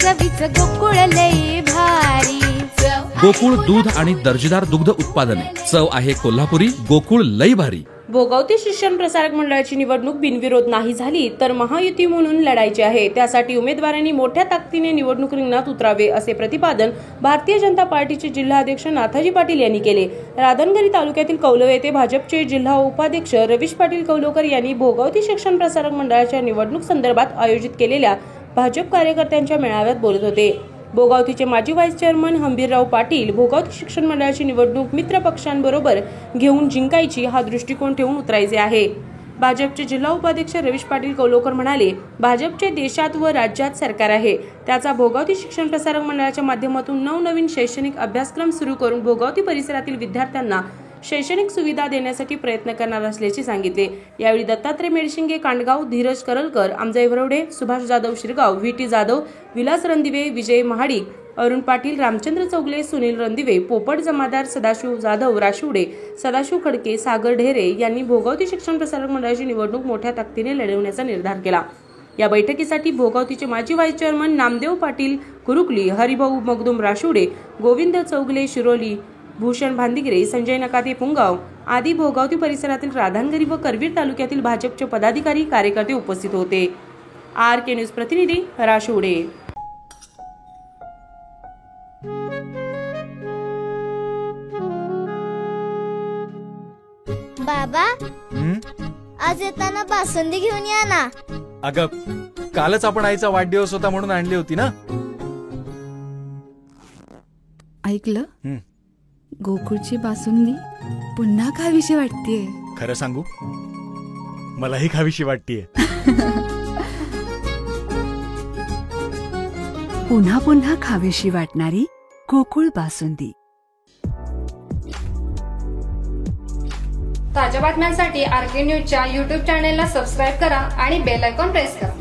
चवीचं गोकुळ लई भारी. गोकुळ दूध आणि दर्जेदार दुग्ध उत्पादने. चव आहे कोल्हापुरी. गोकुळ लई भारी. भोगावती शिक्षण प्रसारक मंडळाची निवडणूक बिनविरोध नाही झाली तर महायुती म्हणून लढायची आहे. त्यासाठी उमेदवारांनी मोठ्या ताकदीने निवडणूक रिंगणात उतरावे असे प्रतिपादन भारतीय जनता पार्टीचे जिल्हाध्यक्ष नाथाजी पाटील यांनी केले. राधानगरी तालुक्यातील कौलवे येथे भाजपचे जिल्हा उपाध्यक्ष रवीश पाटील कौलोकर यांनी भोगावती शिक्षण प्रसारक मंडळाच्या निवडणूक संदर्भात आयोजित केलेल्या भाजप कार्यकर्त्यांच्या मेळाव्यात बोलत होते. भोगावतीचे माजी व्हाईस चेअरमन हंबीरराव पाटील भोगावती शिक्षण मंडळाची निवडणूक मित्र पक्षांबरोबर घेऊन जिंकायची हा दृष्टिकोन ठेवून उतरायचे आहे. भाजपचे जिल्हा उपाध्यक्ष रवीश पाटील कौलोकर म्हणाले, भाजपचे देशात व राज्यात सरकार आहे. त्याचा भोगावती शिक्षण प्रसारक मंडळाच्या माध्यमातून नवनवीन शैक्षणिक अभ्यासक्रम सुरू करून भोगावती परिसरातील विद्यार्थ्यांना शैक्षणिक सुविधा देण्यासाठी प्रयत्न करणार असल्याचे सांगितले. यावेळी दत्तात्रय मेडशिंगे कांडगाव, धीरज करलकर, आमजाई वरवडे, सुभाष जाधव शिरगाव, व्ही.टी. जाधव, विलास रणदिवे, विजय महाडिक, अरुण पाटील, रामचंद्र चौगले, सुनील रणदिवे, पोपट जमादार, सदाशिव जाधव राशिवडे, सदाशिव खडके, सागर ढेरे यांनी भोगावती शिक्षण प्रसारक मंडळाची निवडणूक मोठ्या ताकदीने लढवण्याचा निर्धार केला. या बैठकीसाठी भोगावतीचे माजी व्हाईस चेअरमन नामदेव पाटील कुरुकली, हरिभाऊ मगदुम राशिवडे, गोविंद चौगले शिरोली, भूषण भांदिगरे, संजय नकाते पुंगाव आदी भोगावती परिसरातील राधानगरी व करवीर तालुक्यातील भाजपचे पदाधिकारी कार्यकर्ते उपस्थित होते. RK न्यूज प्रतिनिधी राशिवडे. बाबा, आज येताना बासुंदी घेऊन या ना. अगं, कालच आपण आईचा वाढदिवस होता म्हणून आणली होती ना. ऐकलं, गोकुळची बासुंदी पुन्हा खावीशी वाटतेय. खरं सांगू, मलाही खावीशी वाटतेय. पुन्हा पुन्हा खावीशी वाटणारी गोकुळ बासुंदी. ताज्या बातम्यांसाठी RK न्यूजच्या YouTube चॅनेलला सबस्क्राईब करा आणि बेल आयकॉन प्रेस करा.